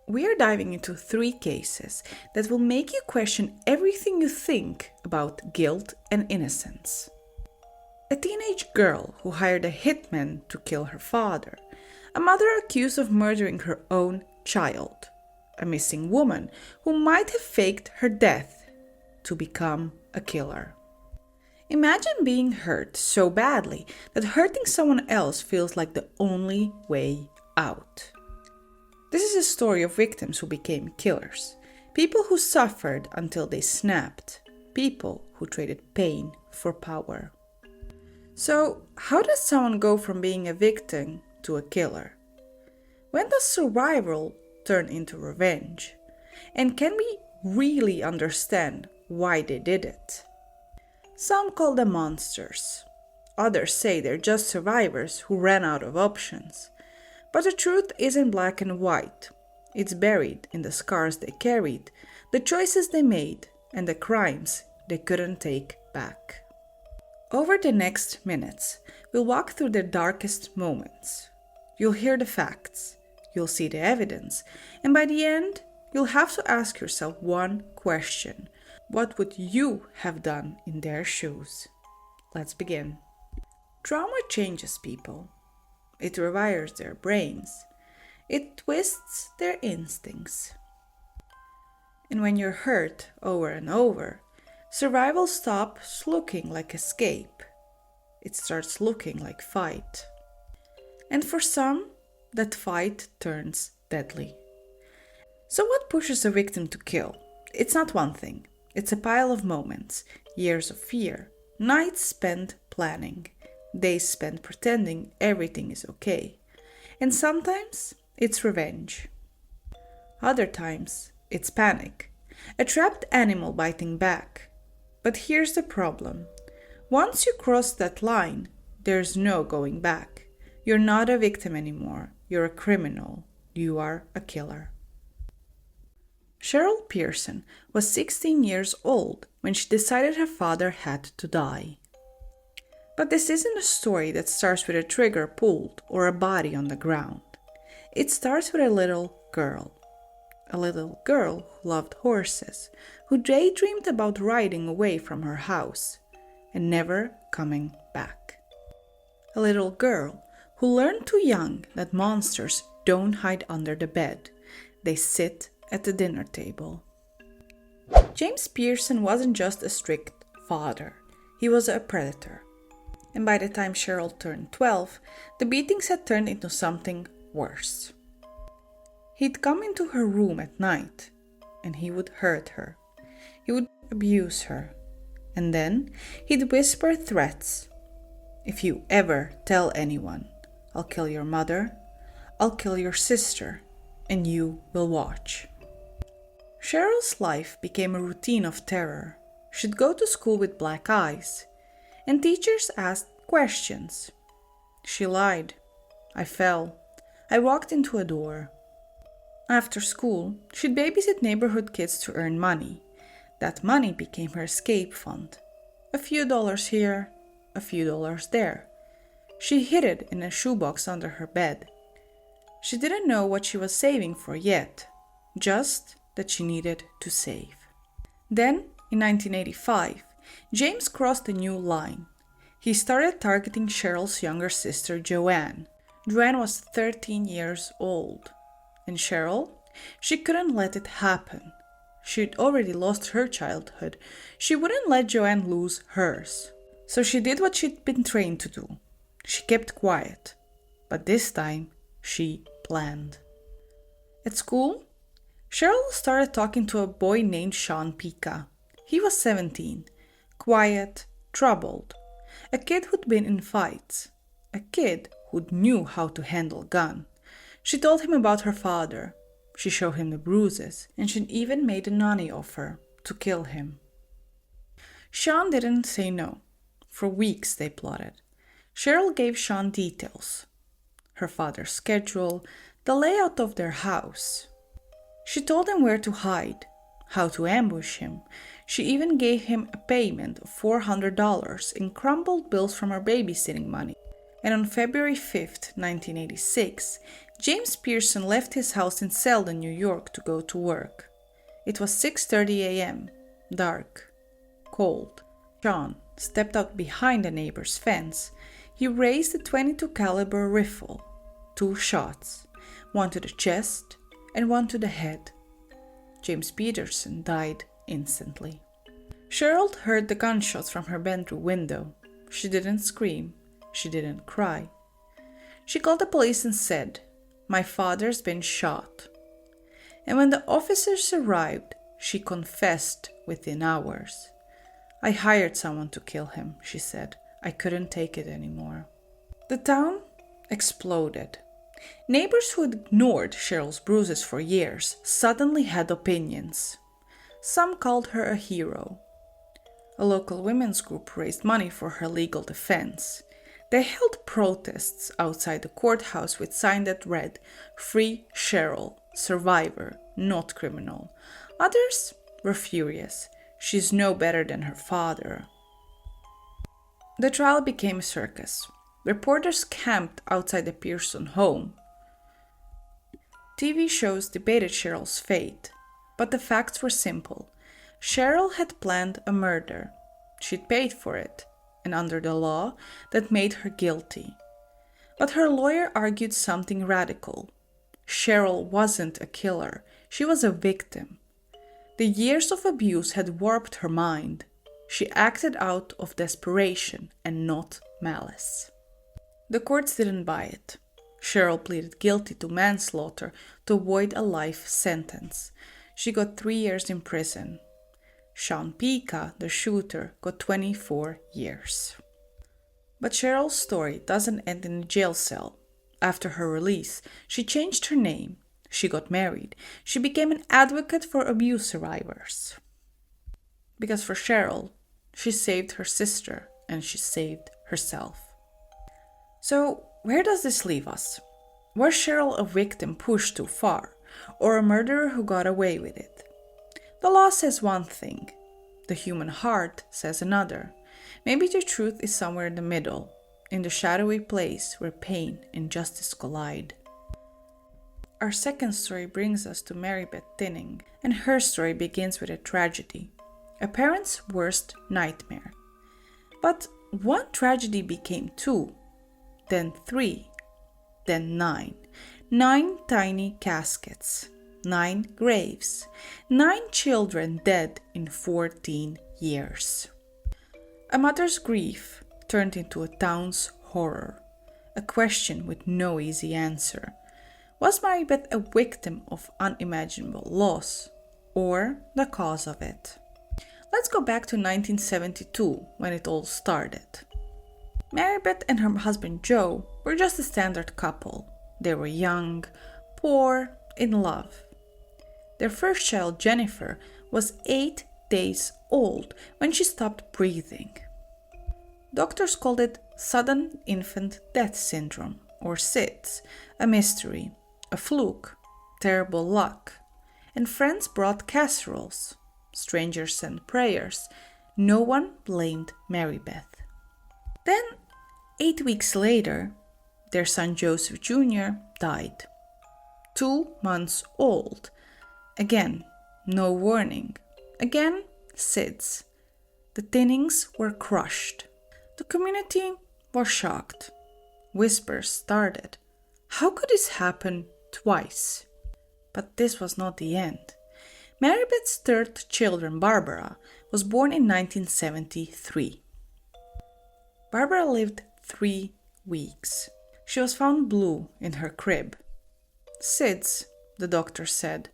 we are diving into 3 cases that will make you question everything you think about guilt and innocence. A teenage girl who hired a hitman to kill her father, a mother accused of murdering her own child, a missing woman who might have faked her death to become a killer. Imagine being hurt so badly that hurting someone else feels like the only way out. This is a story of victims who became killers, people who suffered until they snapped, people who traded pain for power. So, how does someone go from being a victim to a killer? When does survival turn into revenge? And can we really understand why they did it? Some call them monsters. Others say they're just survivors who ran out of options. But the truth isn't black and white. It's buried in the scars they carried, the choices they made, and the crimes they couldn't take back. Over the next minutes, we'll walk through their darkest moments. You'll hear the facts, you'll see the evidence, and by the end, you'll have to ask yourself one question. What would you have done in their shoes? Let's begin. Trauma changes people. It rewires their brains. It twists their instincts. And when you're hurt over and over, survival stops looking like escape. It starts looking like fight. And for some, that fight turns deadly. So what pushes a victim to kill? It's not one thing. It's a pile of moments, years of fear, nights spent planning, days spent pretending everything is okay. And sometimes it's revenge. Other times it's panic, a trapped animal biting back. But here's the problem. Once you cross that line, there's no going back. You're not a victim anymore. You're a criminal. You are a killer. Cheryl Pearson was 16 years old when she decided her father had to die. But this isn't a story that starts with a trigger pulled or a body on the ground. It starts with a little girl. A little girl who loved horses, who daydreamed about riding away from her house and never coming back. A little girl who learned too young that monsters don't hide under the bed. They sit at the dinner table. James Pearson wasn't just a strict father, he was a predator. And by the time Cheryl turned 12, the beatings had turned into something worse. He'd come into her room at night, and he would hurt her. He would abuse her. And then he'd whisper threats. If you ever tell anyone, I'll kill your mother, I'll kill your sister, and you will watch. Cheryl's life became a routine of terror. She'd go to school with black eyes, and teachers asked questions. She lied. I fell. I walked into a door. After school, she'd babysit neighborhood kids to earn money. That money became her escape fund. A few dollars here, a few dollars there. She hid it in a shoebox under her bed. She didn't know what she was saving for yet, just that she needed to save. Then, in 1985, James crossed a new line. He started targeting Cheryl's younger sister, Joanne. Joanne was 13 years old. And Cheryl? She couldn't let it happen. She'd already lost her childhood. She wouldn't let Joanne lose hers. So she did what she'd been trained to do. She kept quiet. But this time, she planned. At school, Cheryl started talking to a boy named Sean Pica. He was 17, quiet, troubled, a kid who'd been in fights, a kid who knew how to handle a gun. She told him about her father. She showed him the bruises, and she'd even made a nanny offer to kill him. Sean didn't say no. For weeks they plotted. Cheryl gave Sean details. Her father's schedule, the layout of their house. She told him where to hide, how to ambush him. She even gave him a payment of $400 in crumpled bills from her babysitting money. And on February 5th, 1986, James Pearson left his house in Selden, New York to go to work. It was 6:30 a.m., dark, cold. Sean stepped out behind a neighbor's fence. He raised a .22 caliber rifle. 2 shots, one to the chest and one to the head. James Peterson died instantly. Cheryl heard the gunshots from her bedroom window. She didn't scream. She didn't cry. She called the police and said, "My father's been shot." And when the officers arrived, she confessed within hours. "I hired someone to kill him," she said. "I couldn't take it anymore." The town exploded. Neighbors who had ignored Cheryl's bruises for years suddenly had opinions. Some called her a hero. A local women's group raised money for her legal defense. They held protests outside the courthouse with signs that read, "Free Cheryl, survivor, not criminal." Others were furious. "She's no better than her father." The trial became a circus. Reporters camped outside the Pearson home. TV shows debated Cheryl's fate, but the facts were simple. Cheryl had planned a murder. She'd paid for it, and under the law, that made her guilty. But her lawyer argued something radical. Cheryl wasn't a killer. She was a victim. The years of abuse had warped her mind. She acted out of desperation and not malice. The courts didn't buy it. Cheryl pleaded guilty to manslaughter to avoid a life sentence. She got 3 years in prison. Sean Pica, the shooter, got 24 years. But Cheryl's story doesn't end in a jail cell. After her release, she changed her name. She got married. She became an advocate for abuse survivors. Because for Cheryl, she saved her sister and she saved herself. So, where does this leave us? Was Cheryl a victim pushed too far, or a murderer who got away with it? The law says one thing. The human heart says another. Maybe the truth is somewhere in the middle, in the shadowy place where pain and justice collide. Our second story brings us to Mary Beth Tinning, and her story begins with a tragedy, a parent's worst nightmare. But one tragedy became 2, then 3, then 9. 9 tiny caskets, 9 graves, 9 children dead in 14 years. A mother's grief turned into a town's horror, a question with no easy answer. Was Mary Beth a victim of unimaginable loss, or the cause of it? Let's go back to 1972, when it all started. Mary Beth and her husband Joe were just a standard couple. They were young, poor, in love. Their first child, Jennifer, was 8 days old when she stopped breathing. Doctors called it sudden infant death syndrome, or SIDS, a mystery, a fluke, terrible luck. And friends brought casseroles. Strangers sent prayers. No one blamed Mary Beth. Then, 8 weeks later, their son Joseph Jr. died. 2 months old. Again, no warning. Again, SIDS. The Tinnings were crushed. The community was shocked. Whispers started. How could this happen twice? But this was not the end. Mary Beth's third child, Barbara, was born in 1973. Barbara lived 3 weeks. She was found blue in her crib. SIDS, the doctor said.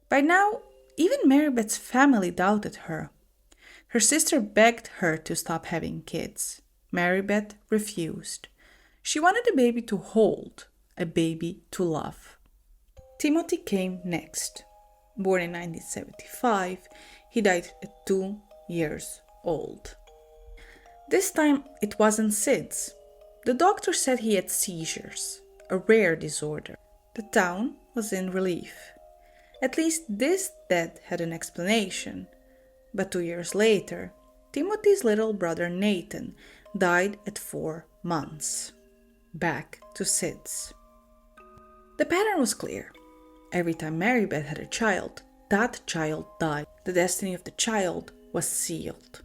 By now, even Mary Beth's family doubted her. Her sister begged her to stop having kids. Mary Beth refused. She wanted a baby to hold, a baby to love. Timothy came next. Born in 1975, he died at 2 years old. This time, it wasn't SIDS. The doctor said he had seizures, a rare disorder. The town was in relief. At least this death had an explanation. But 2 years later, Timothy's little brother Nathan died at 4 months. Back to SIDS. The pattern was clear. Every time Mary Beth had a child, that child died. The destiny of the child was sealed.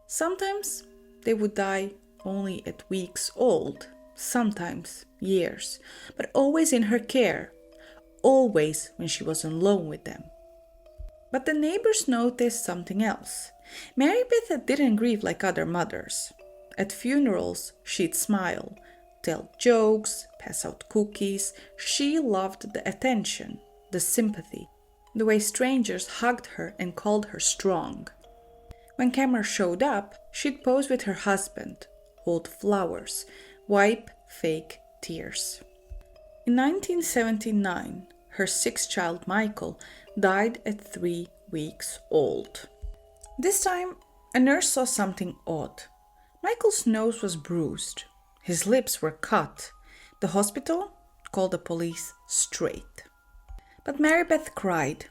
Sometimes they would die only at weeks old, sometimes years, but always in her care, always when she was alone with them. But the neighbors noticed something else. Mary Beth didn't grieve like other mothers. At funerals, she'd smile, tell jokes, pass out cookies. She loved the attention, the sympathy, the way strangers hugged her and called her strong. When cameras showed up, she'd pose with her husband, hold flowers, wipe fake tears. In 1979, her sixth child, Michael, died at 3 weeks old. This time, a nurse saw something odd. Michael's nose was bruised. His lips were cut. The hospital called the police straight. But Mary Beth cried.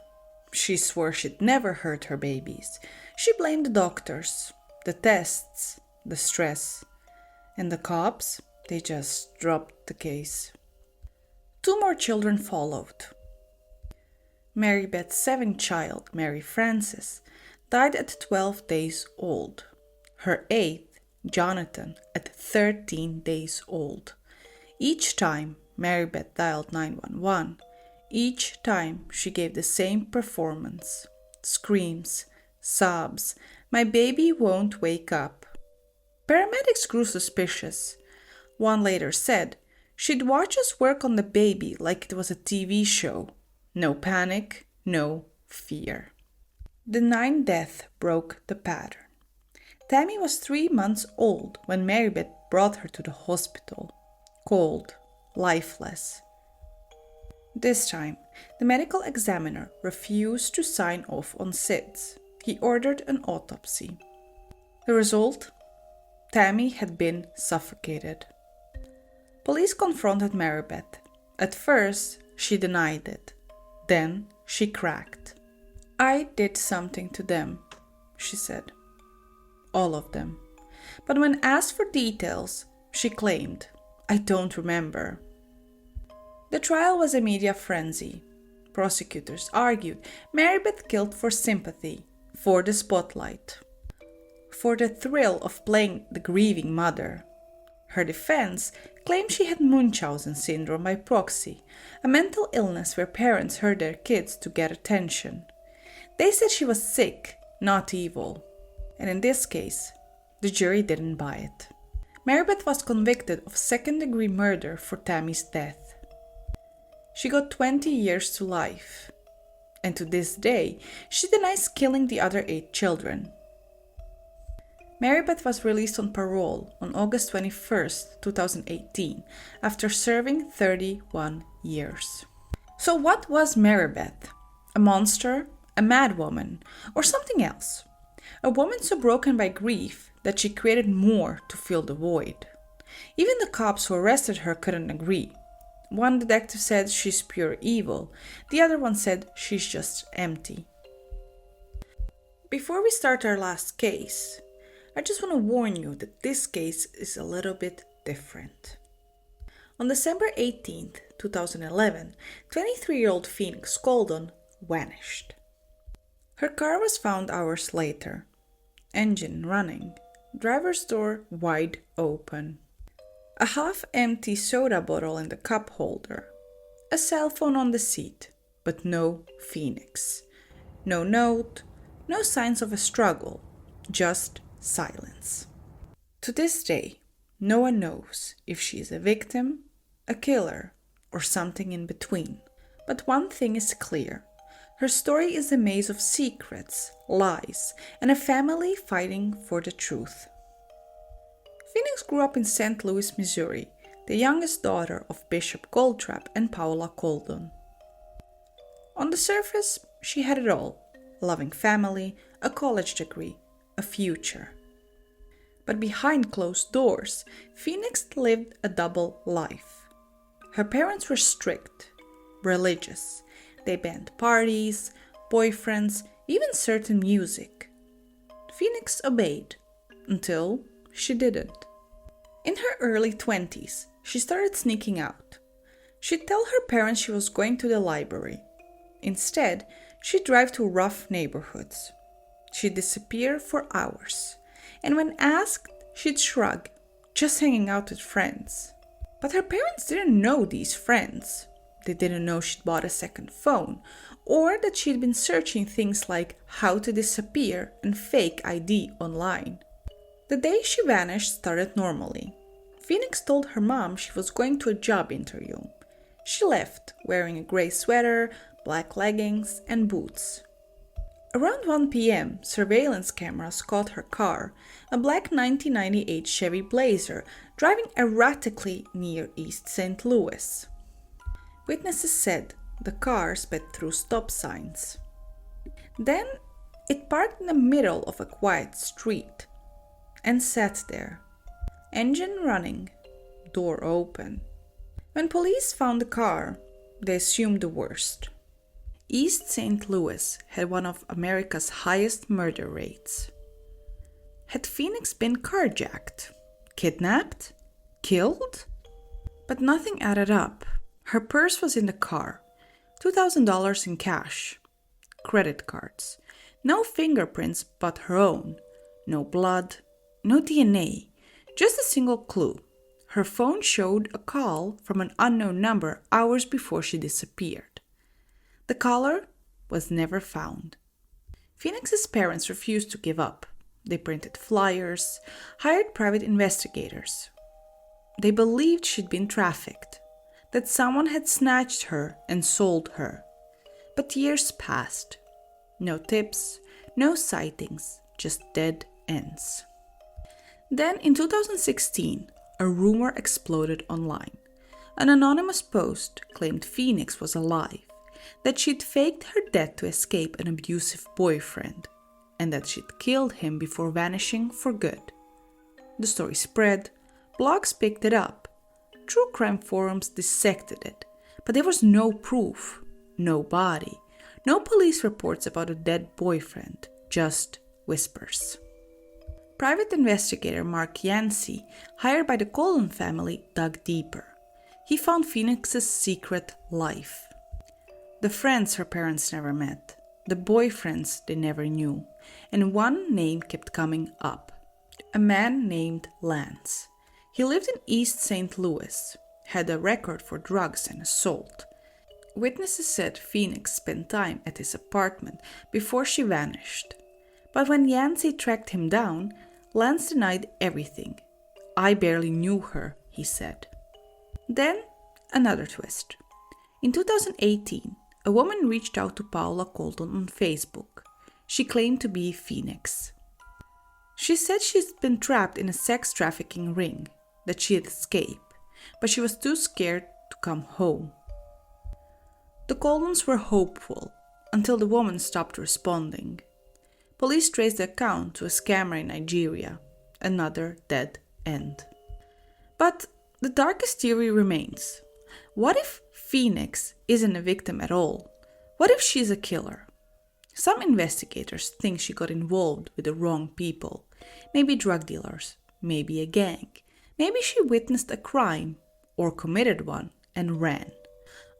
She swore she'd never hurt her babies. She blamed the doctors, the tests, the stress. And the cops, they just dropped the case. 2 more children followed. Mary Beth's 7th child, Mary Frances, died at 12 days old. Her 8th, Jonathan, at 13 days old. Each time Mary Beth dialed 911, each time she gave the same performance. Screams, sobs, "My baby won't wake up." Paramedics grew suspicious. One later said, "She'd watch us work on the baby like it was a TV show. No panic, no fear." The 9th death broke the pattern. Tammy was 3 months old when Mary Beth brought her to the hospital, cold, lifeless. This time, the medical examiner refused to sign off on SIDS. He ordered an autopsy. The result? Tammy had been suffocated. Police confronted Mary Beth. At first, she denied it. Then she cracked. "I did something to them," she said. All of them. But when asked for details, she claimed, "I don't remember." The trial was a media frenzy. Prosecutors argued Mary Beth killed for sympathy, for the spotlight, for the thrill of playing the grieving mother. Her defense claimed she had Munchausen syndrome by proxy, a mental illness where parents hurt their kids to get attention. They said she was sick, not evil. And in this case, the jury didn't buy it. Mary Beth was convicted of second-degree murder for Tammy's death. She got 20 years to life. And to this day, she denies killing the other 8 children. Mary Beth was released on parole on August 21, 2018, after serving 31 years. So what was Mary Beth? A monster? A madwoman? Or something else? A woman so broken by grief that she created more to fill the void. Even the cops who arrested her couldn't agree. One detective said she's pure evil. The other one said she's just empty. Before we start our last case, I just want to warn you that this case is a little bit different. On December 18, 2011, 23-year-old Phoenix Coldon vanished. Her car was found hours later. Engine running, driver's door wide open. A half-empty soda bottle in the cup holder. A cell phone on the seat, but no Phoenix. No note, no signs of a struggle, just silence. To this day, no one knows if she is a victim, a killer, or something in between. But one thing is clear. Her story is a maze of secrets, lies, and a family fighting for the truth. Phoenix grew up in St. Louis, Missouri, the youngest daughter of Bishop Goldtrap and Paula Coldon. On the surface, she had it all: a loving family, a college degree, a future. But behind closed doors, Phoenix lived a double life. Her parents were strict, religious. They banned parties, boyfriends, even certain music. Phoenix obeyed, until she didn't. In her early 20s, she started sneaking out. She'd tell her parents she was going to the library. Instead, she'd drive to rough neighborhoods. She'd disappear for hours. And when asked, she'd shrug, just hanging out with friends. But her parents didn't know these friends. They didn't know she'd bought a second phone, or that she'd been searching things like how to disappear and fake ID online. The day she vanished started normally. Phoenix told her mom she was going to a job interview. She left, wearing a gray sweater, black leggings, and boots. Around 1 p.m., surveillance cameras caught her car, a black 1998 Chevy Blazer, driving erratically near East St. Louis. Witnesses said the car sped through stop signs. Then it parked in the middle of a quiet street and sat there, engine running, door open. When police found the car, they assumed the worst. East St. Louis had one of America's highest murder rates. Had Phoenix been carjacked, kidnapped, killed? But nothing added up. Her purse was in the car, $2,000 in cash, credit cards, no fingerprints but her own, no blood, no DNA, just a single clue. Her phone showed a call from an unknown number hours before she disappeared. The caller was never found. Phoenix's parents refused to give up. They printed flyers, hired private investigators. They believed she'd been trafficked, that someone had snatched her and sold her. But years passed. No tips, no sightings, just dead ends. Then in 2016, a rumor exploded online. An anonymous post claimed Phoenix was alive, that she'd faked her death to escape an abusive boyfriend, and that she'd killed him before vanishing for good. The story spread, blogs picked it up, true crime forums dissected it, but there was no proof, no body, no police reports about a dead boyfriend, just whispers. Private investigator Mark Yancey, hired by the Colton family, dug deeper. He found Phoenix's secret life. The friends her parents never met, the boyfriends they never knew, and one name kept coming up. A man named Lance. He lived in East St. Louis, had a record for drugs and assault. Witnesses said Phoenix spent time at his apartment before she vanished. But when Yancey tracked him down, Lance denied everything. "I barely knew her," he said. Then, another twist. In 2018, a woman reached out to Paula Colton on Facebook. She claimed to be Phoenix. She said she'd been trapped in a sex trafficking ring, that she'd escape, but she was too scared to come home. The Coltons were hopeful until the woman stopped responding. Police traced the account to a scammer in Nigeria, another dead end. But the darkest theory remains. What if Phoenix isn't a victim at all? What if she's a killer? Some investigators think she got involved with the wrong people, maybe drug dealers, maybe a gang. Maybe she witnessed a crime or committed one and ran.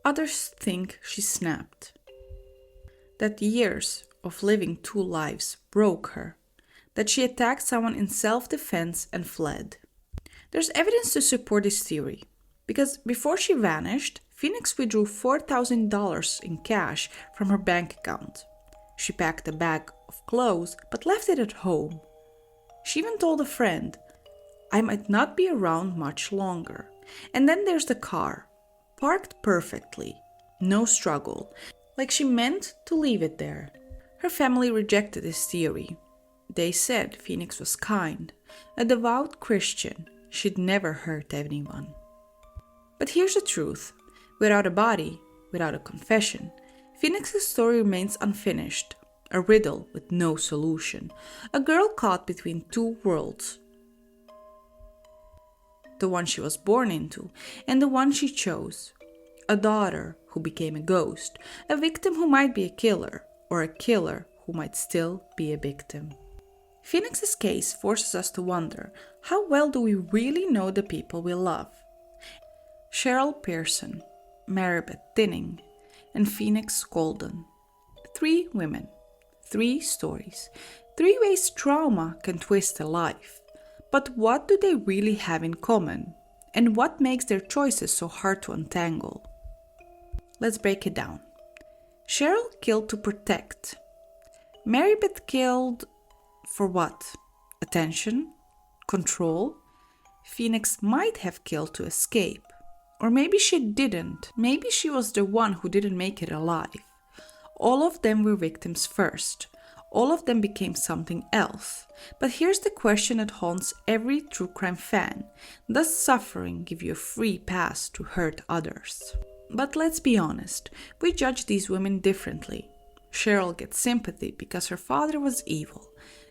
Others think she snapped. That years of living two lives broke her. That she attacked someone in self-defense and fled. There's evidence to support this theory, because before she vanished, Phoenix withdrew $4,000 in cash from her bank account. She packed a bag of clothes but left it at home. She even told a friend, "I might not be around much longer." And then there's the car, parked perfectly, no struggle, like she meant to leave it there. Her family rejected this theory. They said Phoenix was kind, a devout Christian. She'd never hurt anyone. But here's the truth. Without a body, without a confession, Phoenix's story remains unfinished, a riddle with no solution, a girl caught between two worlds. The one she was born into and the one she chose. A daughter who became a ghost, a victim who might be a killer, or a killer who might still be a victim. Phoenix's case forces us to wonder, how well do we really know the people we love? Cheryl Pearson. Maribeth Tinning, and Phoenix Golden. 3 women, 3 stories, 3 ways trauma can twist a life. But what do they really have in common? And what makes their choices so hard to untangle? Let's break it down. Cheryl killed to protect. Maribeth killed for what? Attention? Control? Phoenix might have killed to escape. Or maybe she didn't. Maybe she was the one who didn't make it alive. All of them were victims first. All of them became something else. But here's the question that haunts every true crime fan. Does suffering give you a free pass to hurt others? But let's be honest, we judge these women differently. Cheryl gets sympathy because her father was evil.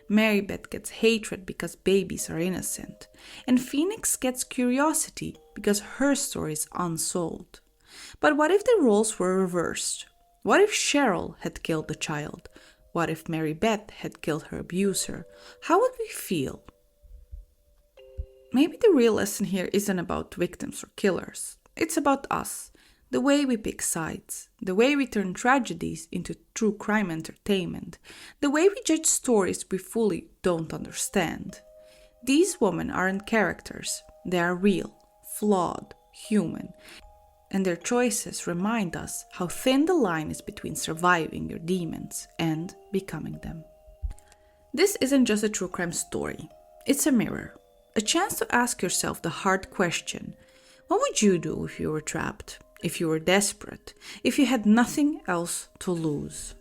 Maribeth gets hatred because babies are innocent. And Phoenix gets curiosity because her story is unsolved. But what if the roles were reversed? What if Cheryl had killed the child? What if Maribeth had killed her abuser? How would we feel? Maybe the real lesson here isn't about victims or killers. It's about us. The way we pick sides, the way we turn tragedies into true crime entertainment, the way we judge stories we fully don't understand. These women aren't characters, they are real, flawed, human, and their choices remind us how thin the line is between surviving your demons and becoming them. This isn't just a true crime story, it's a mirror, a chance to ask yourself the hard question: what would you do if you were trapped? If you were desperate, if you had nothing else to lose?